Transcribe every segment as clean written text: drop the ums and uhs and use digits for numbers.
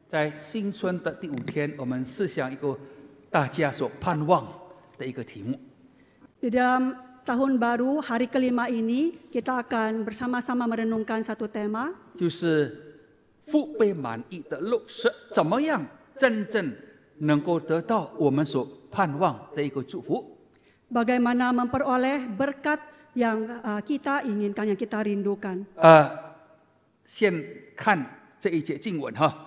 在新春的第5天，我们思想一个大家所盼望的一个题目。 Di dalam tahun baru hari kelima ini kita akan bersama-sama merenungkan satu tema, 就是腹背满溢的路是怎么样真正能够得到我们所盼望的一个祝福。 bagaimana memperoleh berkat yang kita inginkan, yang kita rindukan. 先看这一节经文哈。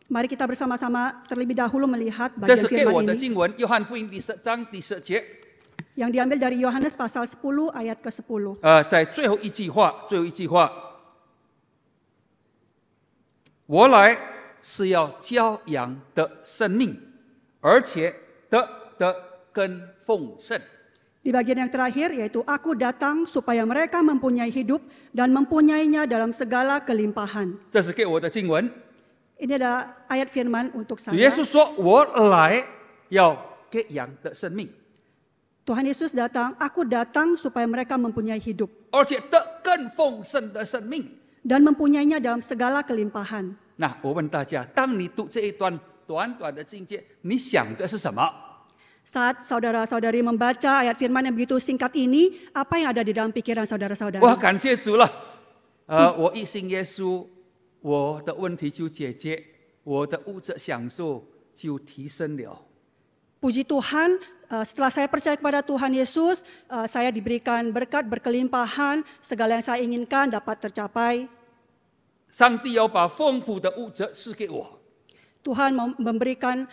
Mari kita bersama-sama terlebih dahulu melihat 这 bagian 是给我 firman 的 ini 经文，约翰福音第10章第10节。 yang diambil dari Yohanes pasal 10 ayat ke-10. 在最后一句话，我来是要教养的生命，而且得更丰盛。 Di bagian yang terakhir yaitu aku datang supaya mereka mempunyai hidup dan mempunyainya dalam segala kelimpahan. 这是给我的经文。 Ini adalah ayat firman untuk 主 saya. 耶稣说：“我来要给羊的生命， Tuhan Yesus datang, aku datang supaya mereka mempunyai hidup 而且得更丰盛的生命。” dan mempunyainya dalam segala kelimpahan. 那我问大家，当你读这一段短短的经节，你想的是什么？ Saat saudara-saudari membaca ayat firman yang begitu singkat ini, apa yang ada di dalam pikiran saudara-saudari? 哇，感谢主了！我一信耶稣，我的问题就解决，我的物质享受就提升了。 Puji Tuhan, setelah saya percaya kepada Tuhan Yesus, saya diberikan berkat berkelimpahan, segala yang saya inginkan dapat tercapai. 上帝要把丰富的物质赐给我。 Tuhan memberikan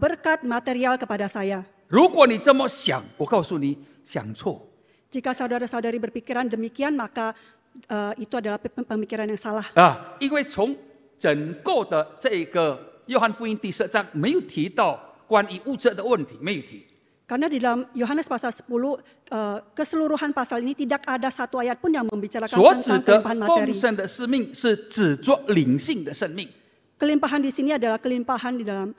berkat material kepada saya. 如果你这么想，我告诉你，想错。 Jika saudara-saudari berpikiran demikian, maka itu adalah pemikiran yang salah. 因为从整个的这个约翰福音第10章没有提到关于物质的问题，没有提。 Karena di dalam Yohanes pasal 10, keseluruhan pasal ini tidak ada satu ayat pun yang membicarakan 所指 tentang 的 kelimpahan 丰 materi. 盛的生命是指着灵性的生命， Kelimpahan di sini adalah kelimpahan di dalam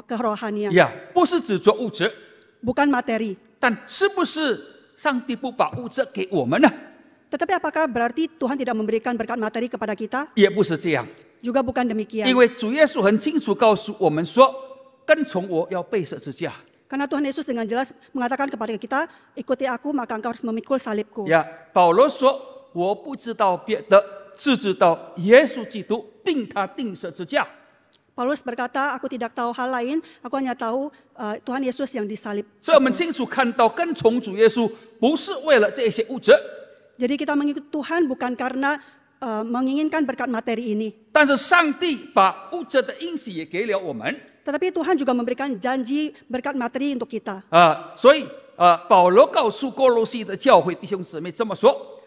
kerohanian, 不是指着物质。 bukan materi. 但是不是上帝不把物质给我们呢？ Tetapi apakah berarti Tuhan tidak memberikan berkat materi kepada kita? 也不是这样， Juga bukan demikian. 因为主耶稣很清楚告诉我们说，跟从我要背十字架。 Karena Tuhan Yesus dengan jelas mengatakan kepada kita, ikuti aku maka engkau harus memikul salibku. 保罗说，我不知道别的，只知道耶稣基督并他钉十字架。 Paulus berkata, aku tidak tahu hal lain, aku hanya tahu Tuhan Yesus yang disalib. 所以我们清楚看到，跟从主耶稣不是为了这些物质， Jadi kita mengikut Tuhan bukan karena menginginkan berkat materi ini. 但是上帝把物质的应许也给了我们。 Tetapi Tuhan juga memberikan janji berkat materi untuk kita. 所以保罗告诉哥罗西的教会弟兄姊妹这么说。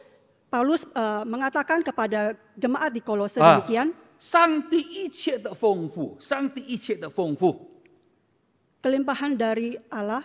Paulus mengatakan kepada jemaat di Kolose demikian, 上帝一切的丰富，上帝一切的丰富， kelimpahan dari Allah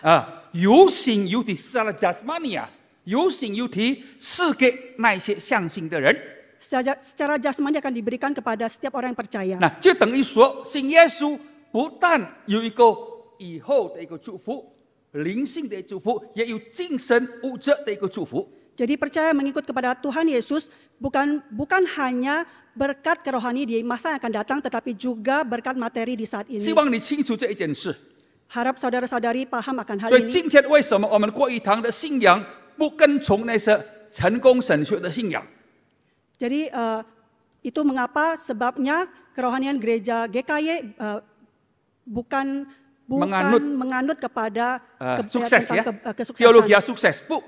有形有体是他的 jasmania， 有形有体是给那些相信的人。 secara jasmani akan diberikan kepada setiap orang yang percaya. 那就等于说，信耶稣不但有一个以后的一个祝福，灵性的祝福，也有精神物质的一个祝福。 Jadi percaya mengikut kepada Tuhan Yesus bukan hanya berkat kerohani di masa yang akan datang, tetapi juga berkat materi di saat ini. 希望你清楚这一件事。 Harap saudara-saudari paham akan hal 所以 ini. 今天为什么我们过一堂的信仰不跟从那些成功神学的信仰？ Jadi itu mengapa sebabnya kerohanian gereja GKY bukan menganut kepada sukses ya, kesuksesan. teologi sukses 不，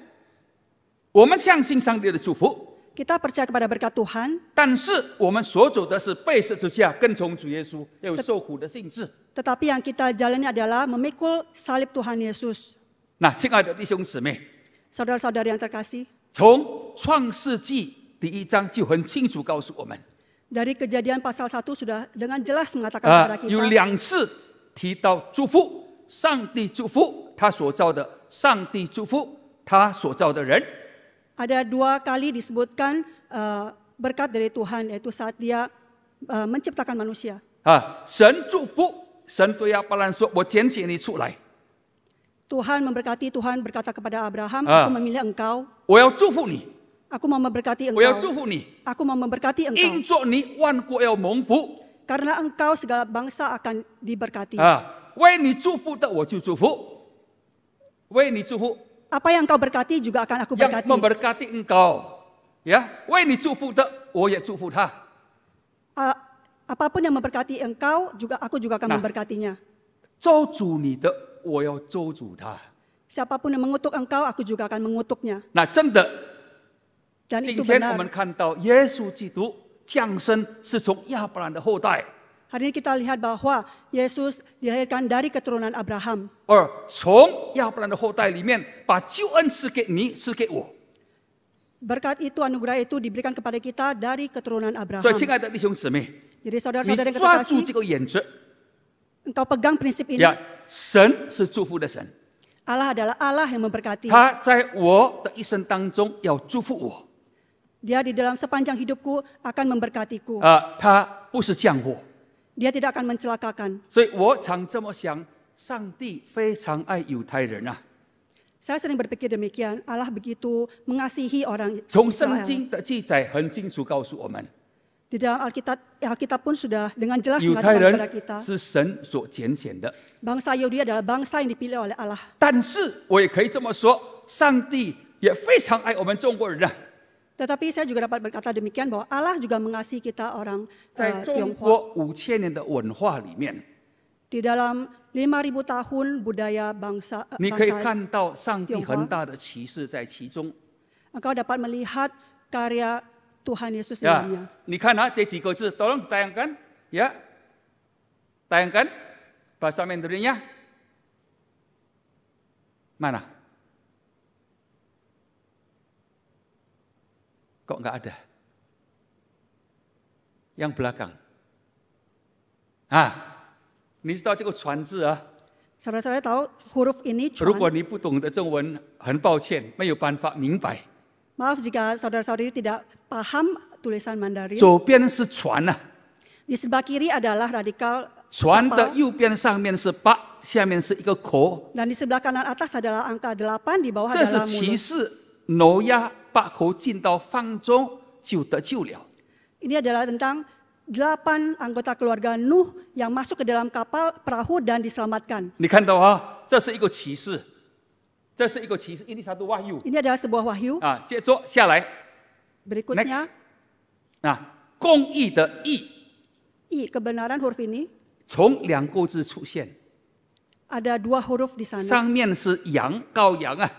我们相信上帝的祝福。 Kita percaya kepada berkat Tuhan, 但是我们所走的是背十字架，跟从主耶稣，要有受苦的性质。 tetapi yang kita jalani adalah memikul salib Tuhan Yesus. 那亲爱的弟兄姊妹， Saudara-saudari yang terkasih, 从创世纪第1章就很清楚告诉我们， dari Kejadian pasal 1 sudah dengan jelas mengatakan kepada 有 kita 2次提到祝福，上帝祝福他所造的，上帝祝福他所造的人。 ada 2 kali disebutkan berkat dari Tuhan, yaitu saat Dia menciptakan manusia. 神祝福，神对亚伯兰说：“我拣选你出来， Tuhan memberkati, Tuhan berkata kepada Abraham, aku memilih engkau, 我要祝福你， aku mau memberkati 我要 engkau, 祝福你， aku mau memberkati engkau. 因着你万国要蒙福。” Karena engkau segala bangsa akan diberkati. 为你祝福的我就祝福，为你祝福。 Apa yang engkau berkati juga akan aku yang berkati. memberkati engkau, ya, 为你祝福的我也祝福他。 Apapun yang memberkati engkau, aku juga akan memberkatinya. 咒诅你的，我要咒诅他。 Siapapun yang mengutuk engkau, aku juga akan mengutuknya. 那真的， Dan 今 itu 天我 benar. 们看到耶稣基督降生是从亚伯兰的后代， Hari ini kita lihat bahwa Yesus dilahirkan dari keturunan Abraham. 而从亚伯兰的后代里面把救恩赐给你，赐给我。 Berkat itu, anugerah itu diberikan kepada kita dari keturunan Abraham. 所以，亲爱的弟兄姊妹， Jadi 你 saudara-saudara yang 抓住 terkasih, 这个原则 engkau pegang prinsip ini. 呀，神是祝福的神， Allah adalah Allah yang memberkati. 他在我的一生当中要祝福我， Dia di dalam sepanjang hidupku akan memberkatiku. 他不是降祸。 Dia tidak akan mencelakakan. 所以我常这么想，上帝非常爱犹太人啊。 Saya sering berpikir demikian. Allah begitu mengasihi orang 从圣 Israel. 经的记载很清楚告诉我们， Di dalam Alkitab pun sudah dengan jelas 犹太 mengatakan kepada 人 kita, 是神所拣选的。 bangsa Yahudi adalah bangsa yang dipilih oleh Allah. 但是我也可以这么说，上帝也非常爱我们中国人啊。 Tetapi saya juga dapat berkata demikian bahwa Allah juga mengasihi kita orang 在中 Tionghoa. 国5000年的文化里面， Di dalam 5.000 tahun budaya 你可以 bangsa 看到上帝很大的启示在其中。 engkau dapat melihat karya Tuhan Yesus 呀 dalamnya. 你看啊，这几个字，tolong ditayangkan，ya，tayangkan bahasa Mandarinnya mana? Kok nggak ada? Yang belakang. 你知道这个船字啊？ Saudara-saudara tahu huruf ini 如果 cuan. 你不懂得中文，很抱歉，没有办法明白。 Maaf jika saudara-saudari tidak paham tulisan Mandarin. 左边是船啊， Di sebelah kiri adalah radikal 船的 kapal, 右边上面是8，下面是一个口， dan di sebelah kanan atas adalah angka 8, di bawah 这是 adalah 启 mulut. 示挪亚把口进到方中就得救了。 Ini adalah tentang 8 anggota keluarga Nuh yang masuk ke dalam kapal perahu dan diselamatkan. 你看到啊，这是一个启示，这是一个启示，ini satu wahyu Ini adalah sebuah wahyu. 啊。接着下来 Berikutnya, 公义的义 I, kebenaran huruf ini 从2个字出现， ada 2 huruf di sana. 上面是羊羔羊啊，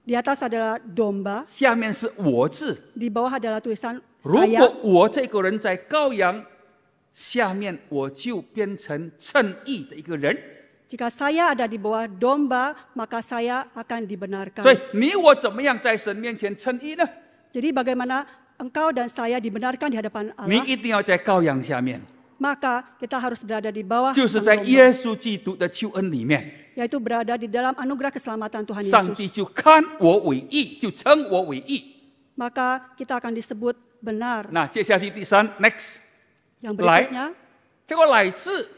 Di atas adalah domba, 下面是我字。 di bawah adalah tulisan 如 saya. 果我这个人在羔羊下面，我就变成称义的一个人。 Jika saya ada di bawah domba, maka saya akan dibenarkan. 所以你我怎么样在神面前称义呢？ Jadi bagaimana engkau dan saya dibenarkan di hadapan 你 Allah, 一定要在羔羊下面， maka kita harus berada di bawah 就是在 sang domba, 耶稣基督的救恩里面， yaitu berada di dalam anugerah keselamatan Tuhan 上帝 Yesus. 就看我为义，就称我为义。 Maka kita akan disebut benar. 那接下去第3 ，next， Yang Lai. berikutnya, 这个乃字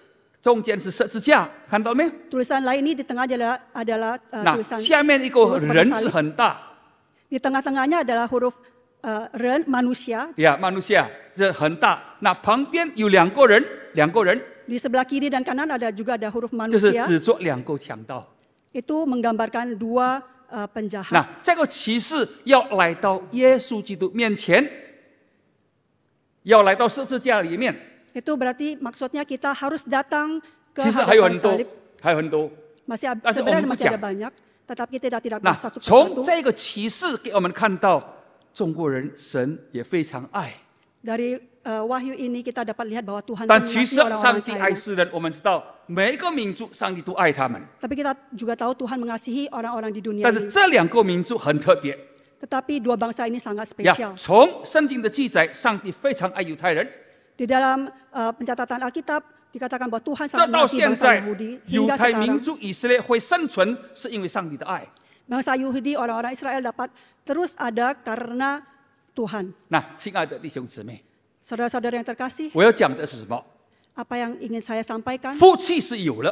中间是十字架，看到没有？ tulisan lain ini di tengah adalah 那 tulisan 下面一个 tulus pada 人是 salib. 很大， Di tengah-tengahnya adalah huruf ren, manusia. 呀，manusia 这很大。那旁边有2个人，两个人 Di sebelah kiri dan kanan juga ada huruf 就是 manusia. 指着2个强盗。 Itu menggambarkan 2 penjahat. 那这个启示要来到耶稣基督面前，要来到十字架里面。 Itu berarti maksudnya kita harus datang ke 其实还有 hadapan 很多 salib. ，还有很多。 但是我们 Sebenarnya 不 masih ada 讲。 banyak, tetapi kita tidak 那 bahas satu 从 persatu. 这个启示给我们看到，中国人神也非常爱。 Dari wahyu ini kita dapat lihat bahwa Tuhan 但其实 mengasihi 上 orang-orang 帝爱 China. 世人，我们知道每一个民族上帝都爱他们。 Tapi kita juga tahu Tuhan mengasihi orang-orang di dunia 但是 ini. 这2个民族很特别 Tetapi 2 bangsa ini sangat 呀 spesial.。从圣经的记载，上帝非常爱犹太人。 Di dalam pencatatan Alkitab dikatakan bahwa Tuhan 这 sangat 到 mengasihi 现 bangsa 在， Yahudi 犹 hingga 太民 sekarang. 族以色列会生存，是因为上帝的爱。 Bangsa Yahudi, orang-orang Israel dapat terus ada karena Tuhan. 那亲爱的弟兄姊妹， Saudara-saudara yang terkasih, 我要讲的是什么？ apa yang ingin saya sampaikan? 福气是有了，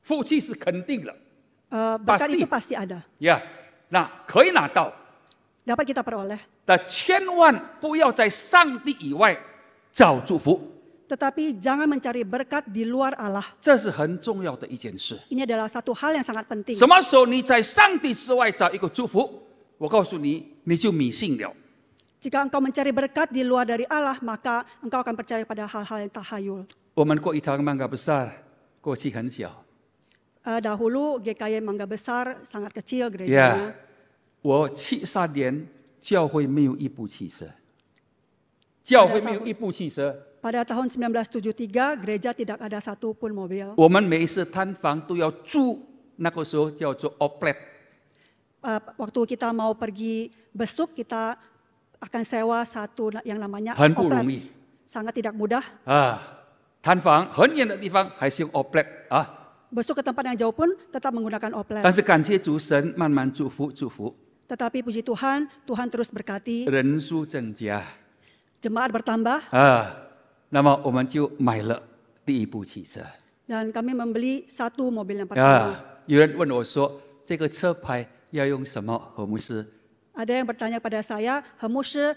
福气是肯定了， Berkat Pasti. itu pasti ada. 呀，那可以拿到。 Dapat kita peroleh. 但千万不要在上帝以外找祝福。Tetapi jangan mencari berkat di luar Allah. 这是很重要的一件事。 Ini adalah satu hal yang sangat penting. 什么时候你在上帝之外找一个祝福，我告诉你，你就迷信了。 Jika engkau mencari berkat di luar dari Allah, maka engkau akan percaya pada hal-hal yang tahayul. 我们过一堂Mangga Besar，过去很小。 Dahulu GKY Mangga Besar sangat kecil 呀、 gerejanya. 我73年教会没有一部汽车，教会没有一部汽车。 Pada tahun 1973, gereja tidak ada satu pun mobil. 我们每一次探访都要住，那个时候叫做 oplet。 Waktu kita mau pergi besuk, kita akan sewa satu yang namanya 很不 oplet. 容易 Sangat tidak mudah. 啊！探访很远的地方还是用 oplet 啊， Besuk ke tempat yang jauh pun tetap menggunakan oplet. 但是感谢主神慢慢祝福祝福， Tetapi puji Tuhan, Tuhan terus berkati, 人数增加 jemaat bertambah, 啊，那么我们就买了第一部汽车 dan kami membeli satu mobil yang pertama. 啊。有人问我说，这个车牌要用什么？何牧师？ Ada yang bertanya pada saya, Hemushe,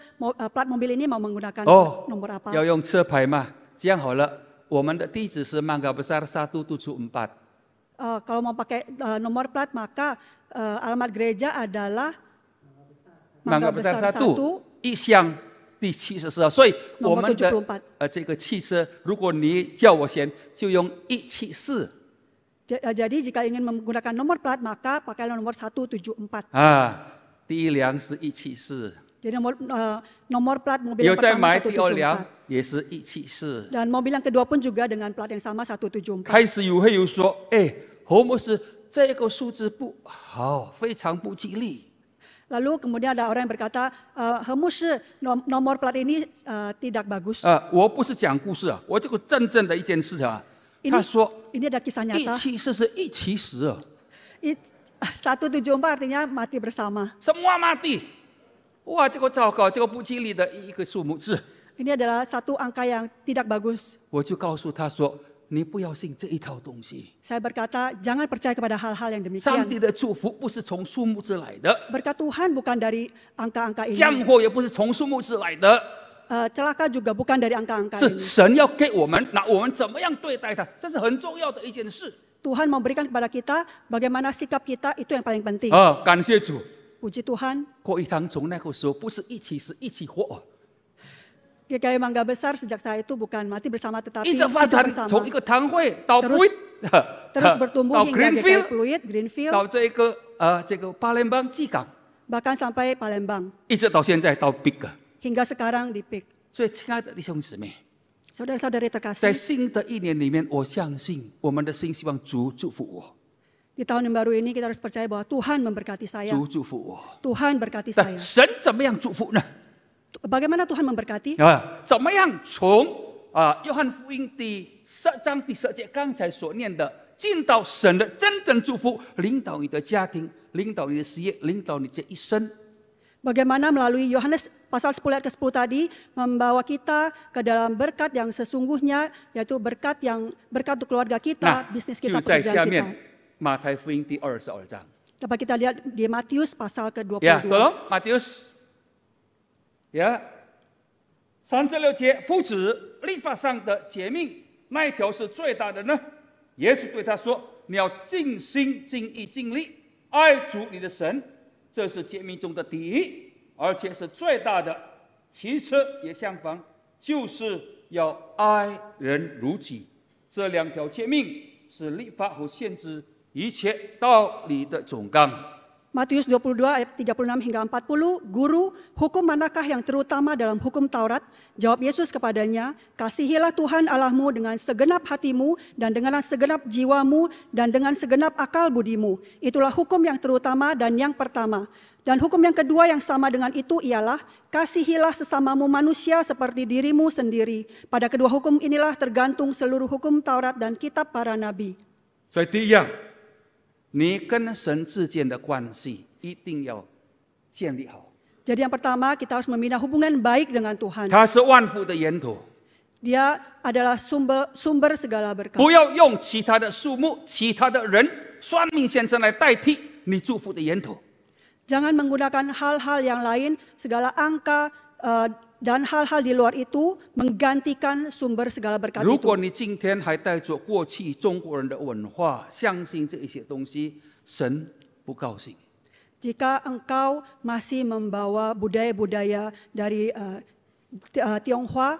plat mobil ini mau menggunakan 哦 nomor apa? 要用车牌嘛？这样好了，我们的地址是Mangga Besar 174。 Kalau mau pakai nomor plat, maka alamat gereja adalah Mangga Besar 1一巷第74号，所以我们的 Nomor 74这个汽车，如果你叫我选，就用174 Jadi jika ingin menggunakan nomor plat, maka pakailah nomor 174. 啊，第一辆是174， Jadi nomor plat mobil 有 yang 再 pertama 买第二辆 174. 也是174。 Dan mobil yang kedua pun juga dengan plat yang sama 174. 开始有会有说，哎，何牧师，这个数字不好，非常不吉利。 Lalu kemudian ada orang yang berkata, Hemushe, nomor plat ini tidak bagus. 我不是讲故事啊，我这个真正的一件事啊。他说 Ini ada kisah nyata. 174是一起死啊， 174 artinya mati bersama. 什么mati？哇，这个糟糕，这个不吉利的一个数目字。 Ini adalah satu angka yang tidak bagus. 我就告诉他说：“你不要信这一套东西。 Saya berkata, jangan percaya kepada hal-hal yang 上 demikian. 帝的祝福不是从数目字来的， Berkat Tuhan bukan dari angka-angka 降 ini. 祸也不是从数目字来的， Celaka juga bukan dari angka-angka 是 ini. 神要给我们，那我们怎么样对待它，这是很重要的一件事。 Tuhan memberikan kepada kita bagaimana sikap kita, itu yang paling penting. 感谢主。 Puji Tuhan, 过一堂从那个时候不是一起死一起活， GKY Mangga Besar sejak saat itu bukan mati bersama tetapi 一直发 hidup 展， bersama. 从一个堂会到 Terus- Pluit， Terus bertumbuh 到 hingga GKY Greenfield， Pluit, Greenfield, 到这个这个巴联邦基港， bahkan sampai Palembang. 一直到现在到 Big。 Hingga sekarang di PIK. 所以，亲爱的弟兄姊妹。 Saudara-saudari 在 terkasih, 新的一年里面，我相信我们的心希望主祝福我， di tahun yang baru ini kita harus percaya bahwa Tuhan memberkati saya. 主祝福我。 Tuhan berkati 但 saya. 神怎么样祝福呢？ Bagaimana Tuhan memberkati? 怎么样从约翰福音第10章第10节刚才所念的，进到神的真正祝福，领导你的家庭，领导你的事业，领导你这一生。 Bagaimana melalui Yohanes pasal 10 ayat ke-10 tadi membawa kita ke dalam berkat yang sesungguhnya, yaitu berkat untuk keluarga kita, 那 bisnis 就 kita, 在 pekerjaan 下 kita. 面马太福音第22章。 Dapat kita lihat di Matius pasal ke-22. Ya, tolong Matius. Ya, 36节，夫子律法上的诫命，那一条是最大的呢？耶稣对他说：“你要尽心、尽意、尽力爱主你的神，这是诫命中的第一，而且是最大的。其次也相仿，就是要爱人如己。这两条诫命是律法和先知一切道理的总纲。” Matius 22 ayat 36 hingga 40, Guru, hukum manakah yang terutama dalam hukum Taurat? Jawab Yesus kepadanya, kasihilah Tuhan Allahmu dengan segenap hatimu dan dengan segenap jiwamu dan dengan segenap akal budimu. Itulah hukum yang terutama dan yang pertama. Dan hukum yang kedua yang sama dengan itu ialah, kasihilah sesamamu manusia seperti dirimu sendiri. Pada kedua hukum inilah tergantung seluruh hukum Taurat dan kitab para nabi. 所以第一样，你跟神之间的关系一定要建立好。 Jadi yang pertama kita harus membina hubungan baik dengan Tuhan. 他是万福的源头， Dia adalah sumber segala berkat. 不要用其他的树木、其他的人、算命先生来代替你祝福的源头。 Jangan menggunakan hal-hal yang lain, segala angka, dan hal-hal di luar itu menggantikan sumber segala berkat 如 itu. 果你今天还带着过去中国人的文化，相信这一些东西，神不高兴。 Jika engkau masih membawa budaya-budaya dari Tionghoa,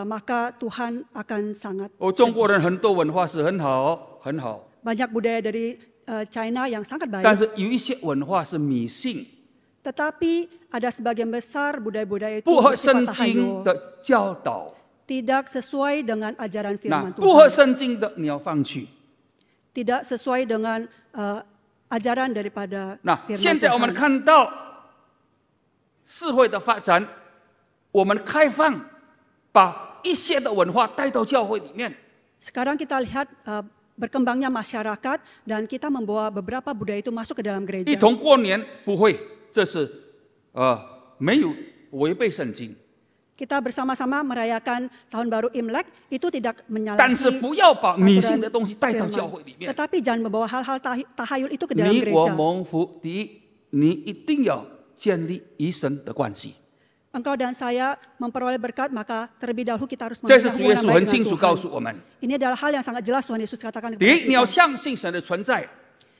maka Tuhan akan sangat 中国人很多文化是很好，很好， banyak budaya dari China yang sangat 但 baik. 是有一些文化是迷信， Tetapi ada sebagian besar budaya-budaya itu 不合 bersifat 圣经 tahayul, 的教导。 tidak sesuai dengan ajaran 那 firman 不合 Tuhan, 圣经的你要放弃。 tidak sesuai dengan ajaran daripada 那 firman 现在我们 Tuhan. 看到社会的发展，我们开放，把一些的文化带到教会里面。 Sekarang kita lihat berkembangnya masyarakat dan kita membawa beberapa budaya itu masuk ke dalam 一 gereja. 同过年不会，这是没有违背圣经。 Kita bersama-sama merayakan tahun baru Imlek itu tidak 但是 menyalahi 不要把迷信 aturan 的东西带到教 firman. 会里面。 Tetapi jangan membawa hal-hal tahayul itu ke dalam 你我 gereja. 蒙福，第一，你一定要建立与神的关系。 Engkau dan saya memperoleh berkat, maka terlebih dahulu kita harus 这是 memiliki 主耶 hubungan 稣 baik 很清 dengan 楚告 Tuhan. 诉我们： Ini adalah hal yang sangat jelas Tuhan Yesus katakan 第 kepada 一，你要 kita. 相信神的存在。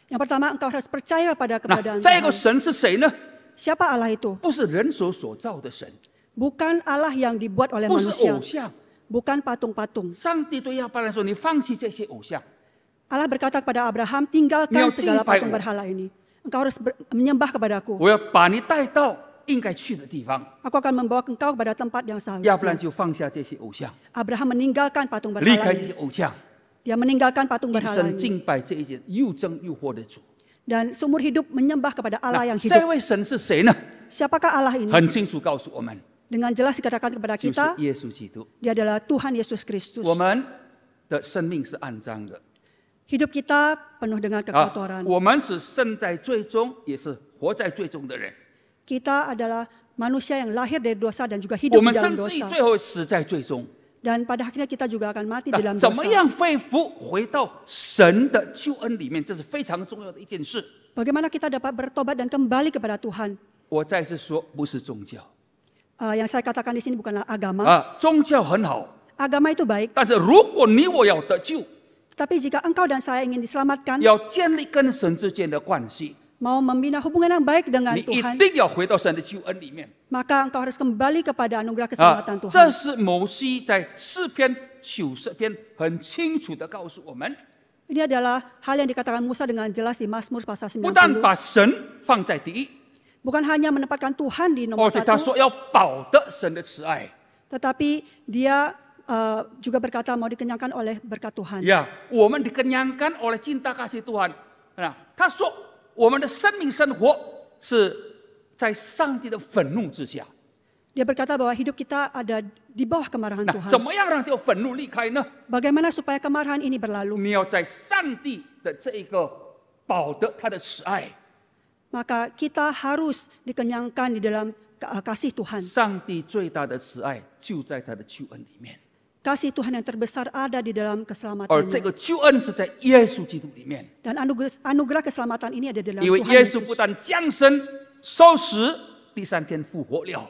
Yang pertama, engkau harus percaya pada 那 keberadaan 再一个 Tuhan. 神是谁呢？ Siapa Allah itu? 不是人所造的神， Bukan Allah yang dibuat oleh 不是 manusia, 偶像。 bukan patung-patung. 上帝对亚伯兰说：“你放弃这些偶像， Allah berkata kepada Abraham, 你要 tinggalkan segala 敬拜我。 patung berhala ini. Engkau harus menyembah kepadaku. 我要把你带到应该去的地方。 Aku akan membawa engkau kepada tempat yang ” 亚伯兰 seharusnya. 就放下这些偶像， Abraham meninggalkan patung 离 berhala 开这 ini. 些偶像， Dia meninggalkan patung 一 berhala 生 ini. 敬拜这一些又真又活的主。 Dan seumur hidup menyembah kepada Allah 那 yang 这 hidup. 位神是谁呢？ Siapakah Allah ini? 很清楚告诉我们， Dengan jelas dikatakan kepada 就是 kita, 耶稣基督。 dia adalah Tuhan Yesus Kristus. 我们的生命是肮脏的 Hidup kita penuh dengan 啊， kekotoran. 我们是生在最终，也是活在最终的人。 Kita adalah manusia yang lahir dari dosa dan juga 我 hidup 们 di dalam 甚至于 dosa. 最后死在最终。 Dan pada akhirnya kita juga akan mati di 那 dalam 怎么 dosa. 样恢复回到神的救恩里面？这是非常重要的一件事。 Bagaimana kita dapat bertobat dan kembali kepada Tuhan? 我再次说，不是宗教 Yang saya katakan di sini bukanlah agama. 啊，宗教很好， Agama itu baik, 但是如果你我要得救， tetapi jika engkau dan saya ingin diselamatkan, 要建立跟神之间的关系， mau membina hubungan yang baik dengan 你一 Tuhan, 定要回到神的救恩里面 maka engkau harus kembali kepada anugerah 啊 keselamatan。这 Tuhan. 是摩西在诗篇90篇很清楚的告诉我们， Ini adalah hal yang dikatakan Musa dengan jelas di Mazmur pasal 不但 90. 把神放在第一， Bukan hanya menempatkan Tuhan di 而 nomor 且他 satu, 说要保得神的慈爱。 tetapi dia juga berkata mau dikenyangkan oleh berkat Tuhan. 呀，我们dikenyangkan oleh cinta kasih Tuhan。那他说，我们的生命生活是在上帝的愤怒之下。 Dia berkata bahwa hidup kita ada di bawah kemarahan 那 Tuhan. 怎么样让这个愤怒离开呢？ Bagaimana supaya kemarahan ini berlalu? 你要在上帝的这一个保得他的慈爱。 Maka kita harus dikenyangkan di dalam kasih Tuhan. 上帝最大的慈爱就在他的救恩里面， Kasih Tuhan yang terbesar ada di dalam 而这 keselamatannya. 个救恩是在耶稣基督里面。 Dan anugerah keselamatan ini ada di dalam 因为 Tuhan 耶稣不 Yesus. 但降生、受死，第三天复活了。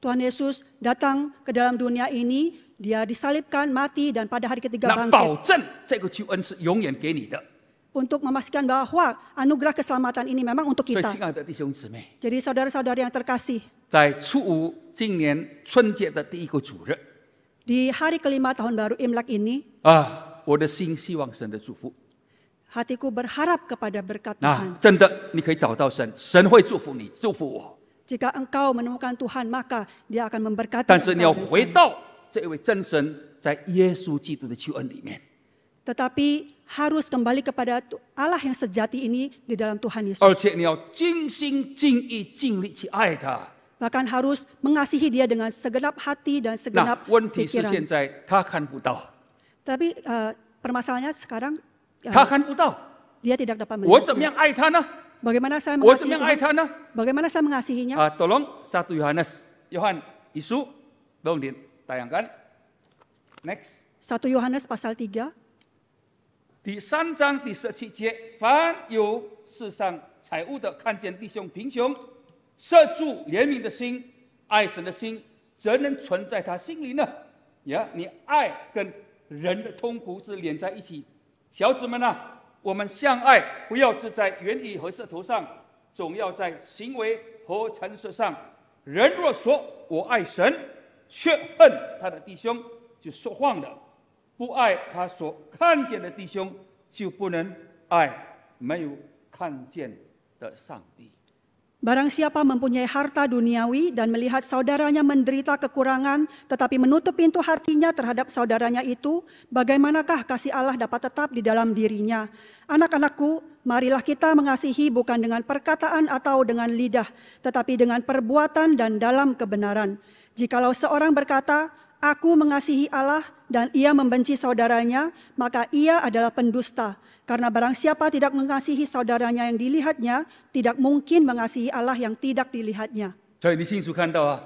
Tuhan Yesus datang ke dalam dunia ini, dia disalibkan, mati, dan pada hari ketiga 那保 bangkit. 证这个救恩是永远给你的。 Untuk memastikan bahwa anugerah keselamatan ini memang untuk 所以， kita. 亲爱的弟兄姊妹， Jadi saudara-saudara yang terkasih, 在初五今年春节的第一个主日 di hari kelima tahun baru Imlek ini, 啊，我的心希望神的祝福。 hatiku berharap kepada berkat 那 Tuhan. 真的，你可以找到神，神会祝福你，祝福我。 Jika engkau menemukan Tuhan, maka dia akan memberkati 但是你要 engkau dan 回 saya. 到这位真神在耶稣基督的救恩里面。 Tetapi harus kembali kepada Allah yang sejati ini di dalam Tuhan 而 Yesus. 且你要尽心尽意尽力去爱他。 Bahkan harus mengasihi dia dengan segenap hati dan 那 segenap 问题是 pikiran. 现在他看不到， Tapi permasalahannya sekarang 他看不到， dia tidak dapat 我怎么 melihatnya. 样爱他呢？ Bagaimana saya 我怎么 mengasihi 样爱 Tuhan? 他呢？ Bagaimana saya mengasihinya? tolong 1 Yohanes, Yohan isu, tolong ditayangkan. Next. 1 Yohanes pasal 3, 第3章第17节，凡有世上财物的，看见弟兄贫穷，摄住怜悯的心，爱神的心怎能存在他心里呢？呀，你爱跟人的痛苦是连在一起。小子们啊，我们相爱，不要只在言语和舌头上，总要在行为和陈设上。人若说我爱神，却恨他的弟兄，就说谎了。不爱他所看见的弟兄，就不能爱没有看见的上帝。 Barang siapa mempunyai harta duniawi dan melihat saudaranya menderita kekurangan, tetapi menutup pintu hatinya terhadap saudaranya itu, bagaimanakah kasih Allah dapat tetap di dalam dirinya? Anak-anakku, marilah kita mengasihi bukan dengan perkataan atau dengan lidah, tetapi dengan perbuatan dan dalam kebenaran. Jikalau seorang berkata, "Aku mengasihi Allah," dan ia membenci saudaranya, maka ia adalah pendusta. Karena barang siapa tidak mengasihi saudaranya yang dilihatnya, tidak mungkin mengasihi Allah yang tidak dilihatnya. 所以你清楚看到啊，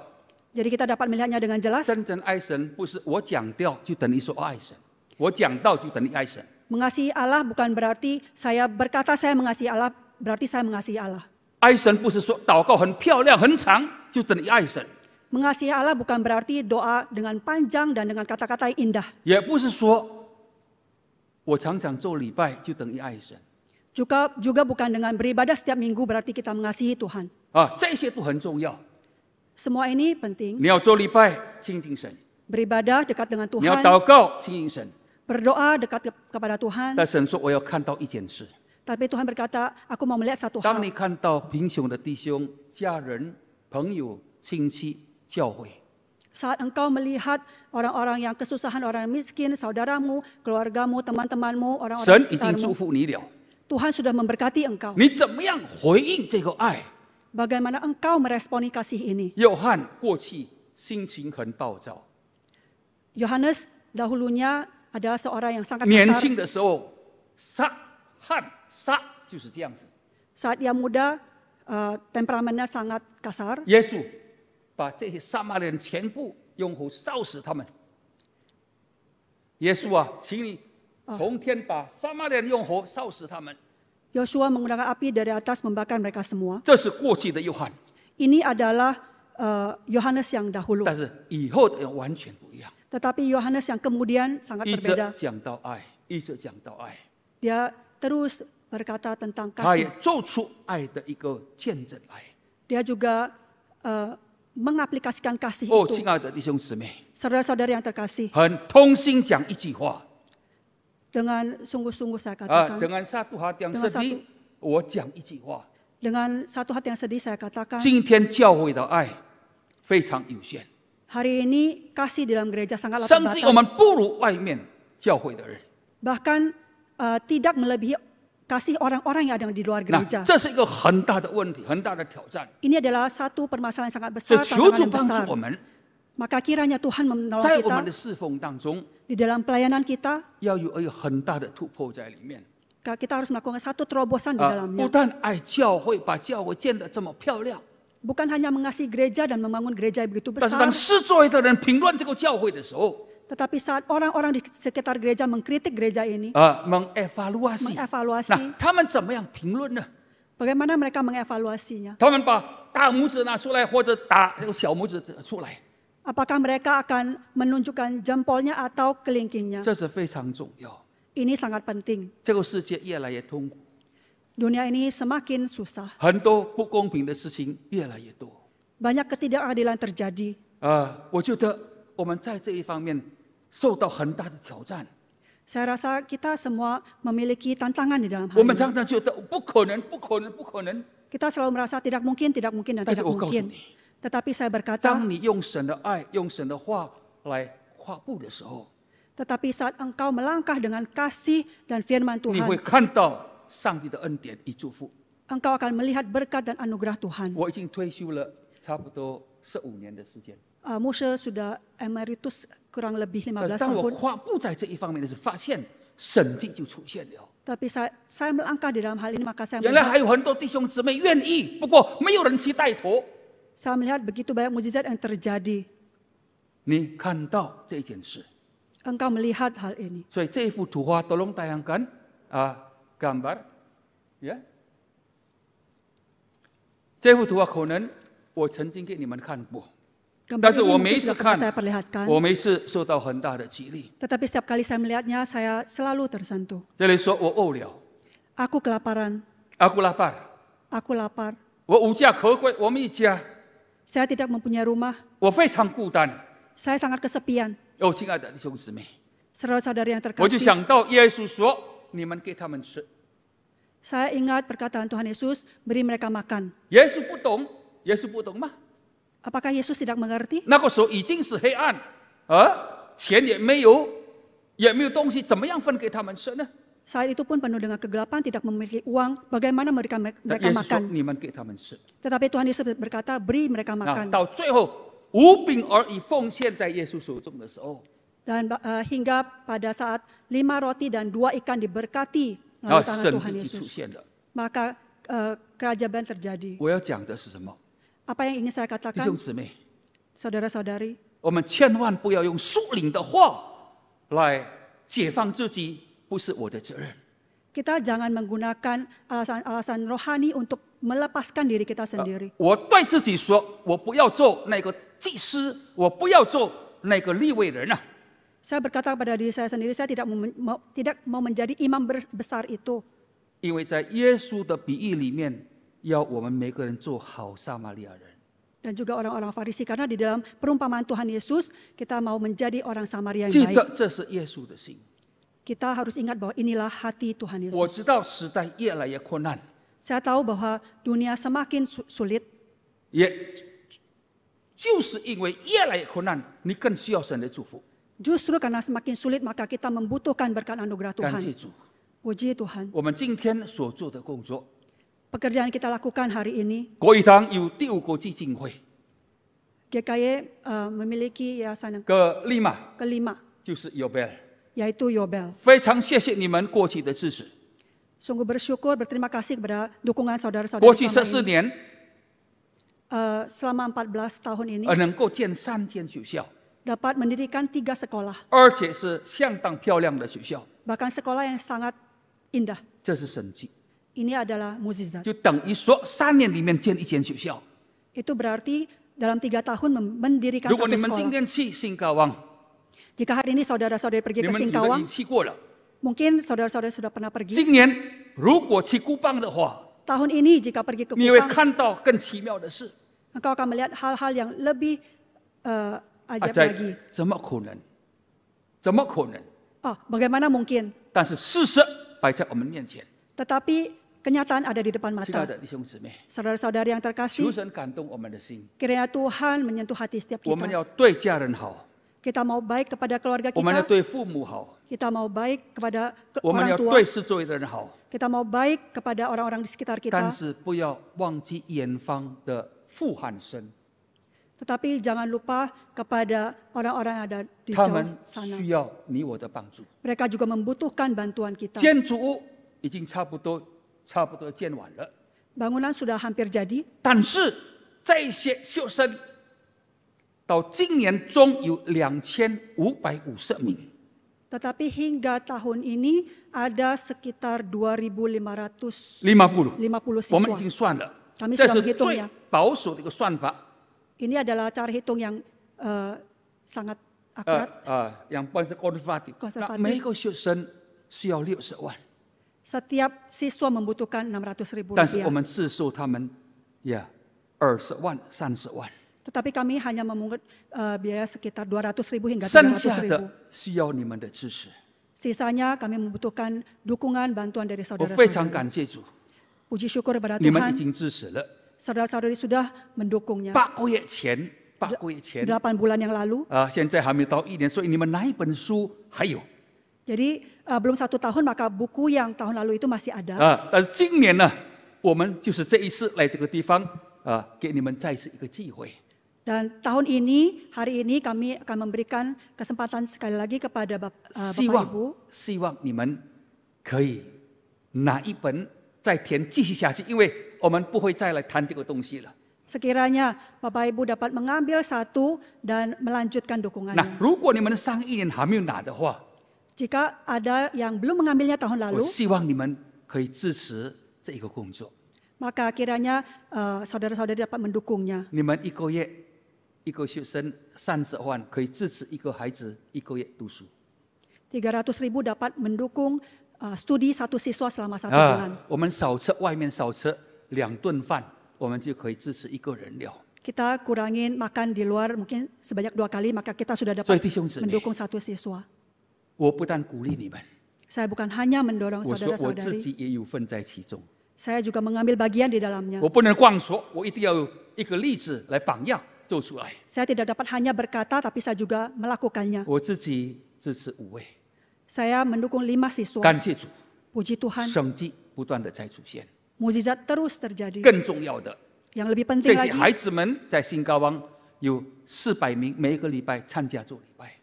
Jadi kita dapat melihatnya dengan jelas. 真正爱神不是我讲掉就等于说爱神，我讲到就等于爱神。 Mengasihi Allah bukan berarti saya berkata saya mengasihi Allah, berarti saya mengasihi Allah. 爱神不是说祷告很漂亮很长就等于爱神， Mengasihi Allah bukan berarti doa dengan panjang dan dengan kata-kata yang indah. 也不是说我常常做礼拜就等于爱神 Juga bukan dengan beribadah setiap minggu berarti kita mengasihi Tuhan. 啊，这些都很重要。 Semua ini penting. 你要做礼拜亲近神， Beribadah dekat dengan 你要 Tuhan, 祷告亲近神。 berdoa dekat kepada Tuhan. 但神说我要看到一件事， Tapi Tuhan berkata, aku mau melihat satu 当 hal. 你看到贫穷的弟兄、家人、朋友、亲戚、教会， Saat engkau melihat orang-orang yang kesusahan, orang miskin, saudaramu, keluargamu, teman-temanmu, orang-orang 神已经祝 sekitarmu, 福你了。 Tuhan sudah memberkati engkau. 你怎么样回应这个爱？ Bagaimana engkau meresponi kasih ini? 约翰过去心情很暴躁， Yohanes dahulunya adalah seorang yang sangat 年 kasar. 轻的时候杀汉杀就是这样子。 Saat dia muda, temperamennya sangat kasar. 耶稣把这些撒玛利亚人全部用火烧死他们。耶稣啊，请你从天把撒玛利亚人用火烧死他们。 Yosua menggunakan api dari atas membakar mereka semua. 这是过去的约翰， Ini adalah Yohanes yang dahulu. 但是以后的人完全不一样。 Tetapi Yohanes yang kemudian sangat 一直 berbeda. 讲到爱，一直讲到爱， Dia terus berkata tentang 他也 kasih. 做出爱的一个见证来。 Dia juga mengaplikasikan kasih 哦， itu. 亲爱的弟兄姊妹， Saudara-saudara yang terkasih, 很痛心讲一句话 dengan sungguh-sungguh saya 啊， katakan, dengan satu hati yang Dengan sedih，我讲一句话。 dengan satu hati yang sedih saya katakan, 今天教会的爱非常有限， hari ini kasih di dalam gereja sangatlah 甚至我们 terbatas. 不如外面教会的人。 Bahkan tidak melebihi kasih orang-orang yang ada di luar 那 gereja. 这是一个很大的问题，很大的挑战。 Ini adalah satu permasalahan yang sangat 所以 besar, 求 tantangan 主 yang 帮助 besar. 我们， Maka kiranya Tuhan menolong 在我 kita 们的侍奉当中， di dalam pelayanan kita. 要有一个很大的突破在里面。 Kita harus melakukan satu terobosan di 啊， dalamnya. 不但爱教会，把教会建得这么漂亮， Bukan hanya mengasihi gereja dan membangun gereja yang begitu 但是 besar, 当世周围的人评论这个教会的时候， tetapi saat orang-orang di sekitar gereja mengkritik gereja ini, mengevaluasi， mengevaluasi, 那他们怎么样评论呢？ bagaimana mereka mengevaluasinya? 他们把大拇指拿出来，或者打小拇指出来， Apakah mereka akan menunjukkan jempolnya atau kelingkingnya? 这是非常重要。 Ini sangat penting. 这个世界越来越痛苦， Dunia ini semakin susah. 很多不公平的事情越来越多。 Banyak ketidakadilan terjadi. 我觉得我们在这一方面受到很大的挑战。 Saya rasa kita semua memiliki tantangan di dalam hal 我们 ini. 常常觉得不可能，不可能，不可能。 Kita selalu merasa tidak mungkin, dan 但是 tidak 我告诉 mungkin. 你， Tetapi saya berkata, 当你用神的爱、用神的话来跨步的时候， tetapi saat engkau melangkah dengan kasih dan firman 你会 Tuhan, 看到上帝的恩典与祝福。 engkau akan melihat berkat dan anugerah Tuhan. 我已经退休了差不多15年的时间， Moshe sudah emeritus kurang lebih 但是 15 当我 tahun. 跨步在这一方面的时候，发现神迹就出现了。 Tapi saya melangkah di dalam hal ini, maka saya 原来 melihat, 还有很多弟兄姊妹愿意，不过没有人去带头。 saya melihat begitu banyak mukjizat yang terjadi. 你看到这件事， Engkau melihat hal ini. 所以这一幅图画tolong tayangkan gambar，ya。这幅图画可能我曾经给你们看过， Gambar 但是 ini 我 mungkin 每一次 sudah pernah 看 saya perlihatkan, 我每一次受到很大的激励。 tetapi setiap kali saya melihatnya, saya selalu tersentuh. 这里说我饿了， Aku kelaparan, aku lapar， aku lapar. 我无家可归，我们一家， Saya tidak mempunyai rumah, 我非常孤单。 saya sangat kesepian. 哦，亲爱的弟兄姊妹， Saudara-saudari yang 我就 terkasih, 想到耶稣说：“你们给他们吃。 saya ingat perkataan Tuhan Yesus, beri mereka makan. ”耶稣不懂，耶稣不懂吗？ Apakah Yesus tidak mengerti? 那个时候已经是黑暗，钱也没有，也没有东西，怎么样分给他们吃呢？ Saat itu pun penuh dengan kegelapan, tidak memiliki uang, bagaimana memberikan 那 mereka 耶稣说：“ makan? 你们给他们吃。 Tetapi Tuhan Yesus berkata, beri mereka ” 那 makan. 到最后无饼而已奉献在耶稣手中的时候， Dan hingga pada saat 5 roti dan 2 ikan diberkati 然后 melalui tangan 神 Tuhan 迹出 Yesus, 现了。 maka keajaiban terjadi. 我要讲的是什么？ Apa yang ingin saya 弟 katakan, 兄姊妹， saudara-saudari, 我们千万不要用属灵的话来解放自己，不是我的责任。 kita jangan menggunakan alasan-alasan rohani untuk melepaskan diri kita sendiri. 我对自己说，我不要做那个祭司，我不要做那个利未人啊。 Saya berkata kepada diri saya sendiri, saya tidak mau menjadi imam besar itu. 因为在耶稣的比喻里面，要我们每个人做好撒玛利亚人。 Dan juga orang-orang Farisi, karena di dalam perumpamaan Tuhan Yesus, kita mau menjadi orang Samaria 记 yang 得 baik. 这是耶稣的心。 Kita harus ingat bahwa inilah hati Tuhan 我 Yesus. 知道时代越来越困难， Saya tahu bahwa dunia semakin sulit, 也就是因为越来越困难，你更需要神的祝福。 justru karena semakin sulit maka kita membutuhkan berkat anugerah 感谢 Tuhan. 主， Puji Tuhan. 我们今天所做的工作， Pekerjaan kita lakukan hari ini, 国语堂有第5国基金会， GKY memiliki yayasan yang 个利马 kelima, 就是 Yobel， yaitu Yobel. 非常谢谢你们过去的支持。 Sungguh bersyukur, berterima kasih kepada dukungan 过 saudara-saudara 去 selama 14 ini. 年， Selama 14 tahun ini 能够建3间学校， dapat mendirikan 3 sekolah, 而且是相当漂亮的学校， bahkan sekolah yang sangat indah. 这是神迹。 Ini adalah mukjizat. 就等于说3年里面建1间学校。 Itu berarti dalam 3 tahun mendirikan 如果 satu 你们今 sekolah. 天去新高旺， Jika hari ini saudara-saudari pergi 你 ke 们有的已 Singkawang, 经去过了。 mungkin saudara-saudari sudah pernah pergi. 今年如果去孤邦的话， Tahun ini jika pergi ke 你会 Kupang, 看到更奇妙的事。 engkau akan melihat hal-hal yang lebih ajaib 在 lagi. 怎么可能？怎么可能？ Oh, bagaimana mungkin? 但是事实摆在我们面前。 Tetapi kenyataan ada di depan 亲爱 mata. 的弟兄姊妹， Saudara-saudari yang 求 terkasih, 神感动我们的心， kiranya Tuhan menyentuh hati setiap 我们 kita. 要对家人好， Kita mau baik kepada keluarga 我们要 kita, 对父母好， kita mau baik kepada 我们 orang 要 tua, 对四周围的人好， kita mau baik kepada orang-orang di sekitar 但 kita. 是不要忘记远方的呼喊声， Tetapi jangan lupa kepada orang-orang yang ada di 他 jauh 们 sana. 需要你我的帮助。 Mereka juga membutuhkan bantuan kita. 建筑物已经差不多建完了， Bangunan sudah hampir jadi, 但是这些学生到今年中有2550名， tetapi hingga tahun ini ada sekitar 2.550 50，我们已 siswa. 经算了， Kami 这 sudah 是最 menghitungnya. 保守的一个算法， Ini adalah cara hitung yang sangat akurat. yang paling konservatif。 Konservatif 那每一个学生需要60万， Setiap siswa membutuhkan 600.000 但是我 rupiah. 们自售他们20万、30万， Tetapi kami hanya memungut biaya sekitar 200.000 hingga 剩下 300.000. 的需要你们的支持。 Sisanya kami membutuhkan dukungan bantuan dari 我非常 saudara-saudara. 感谢主， Puji syukur kepada 你们已 Tuhan, 经支持了。 saudara-saudari sudah mendukungnya. 8个月前，8个月前 8 bulan yang lalu. 现在还没到1年，所以你们哪一本书还有 Jadi belum 1 tahun maka buku yang tahun lalu itu masih ada. 但是今年呢，我们就是这一次来这个地方给你们再次一个机会。 Dan tahun ini, hari ini kami akan memberikan kesempatan sekali lagi kepada Bapak 希 Ibu. 望你们可以拿一本再填继续下去，因为我们不会再来谈这个东西了。 Sekiranya Bapak Ibu dapat mengambil satu dan melanjutkan 那 dukungannya. 如果你们上1年还没有拿的话， Jika ada yang belum mengambilnya tahun 我 lalu, 希望你们可以支持这一个工作。 maka kiranya saudara-saudari dapat mendukungnya. 你们1个月一个学生30万可以支持一个孩子1个月读书。 300.000 dapat mendukung studi satu siswa selama 1 bulan. 我们外面少吃2顿饭，我们就可以支持1个人了。 Kita kurangin makan di luar mungkin sebanyak 2 kali, maka kita sudah 所 dapat 以弟兄姊妹， mendukung satu siswa. 我不但鼓励你们， Saya bukan hanya mendorong 我说我自 saudara-saudari, 己也有份在其中。 saya juga mengambil bagian di dalamnya. 我不能光说，我一定要有一个例子来榜样做出来。 Saya tidak dapat hanya berkata, tapi saya juga melakukannya. 我自己支持5位， Saya mendukung 5 siswa. 感谢主， Puji Tuhan, 生计不断的在出现。 mukjizat terus terjadi. 更重要的， Yang lebih penting 这些 lagi, 孩子们在新高湾有400名，每一个礼拜参加做礼拜。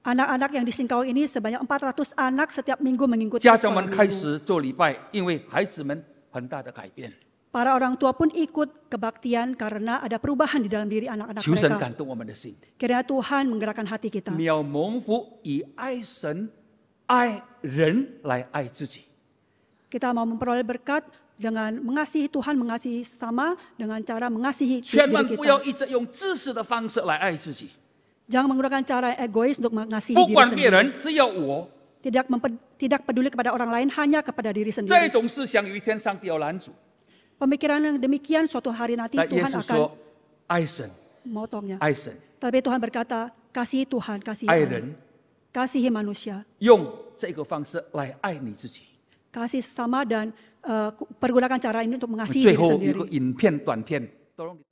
anak-anak yang di Singkawang ini sebanyak 400 anak setiap minggu mengikuti 家长 sekolah 们开 minggu. 始做礼拜，因为孩子们很大的改变。 Para orang tua pun ikut kebaktian karena ada perubahan di dalam diri anak-anak 求神 mereka. 感动我们的心， Kiranya Tuhan menggerakkan hati kita. 你要蒙福，以爱神、爱人来爱自己。 Kita mau memperoleh berkat dengan mengasihi Tuhan, mengasihi sesama dengan cara mengasihi 千 diri 万不要 kita. 一直用自私的方式来爱自己， Jangan menggunakan cara egois untuk mengasihi 不 diri 管别 sendiri. 人，只要我。 Tidak peduli kepada orang lain, hanya kepada diri 这 sendiri. 种思想有一天上帝要拦阻。 Pemikiran yang demikian suatu hari nanti 但耶 Tuhan 稣 akan 说：“爱神， memotongnya. 爱神， Tapi Tuhan berkata, kasihi Tuhan, kasihi 爱 Allah. 人， Kasihi manusia, 用这个方式来爱你自己。” kasih sesama dan pergunakan cara ini untuk mengasihi 最 diri 后一 sendiri. 个影片短片，都让你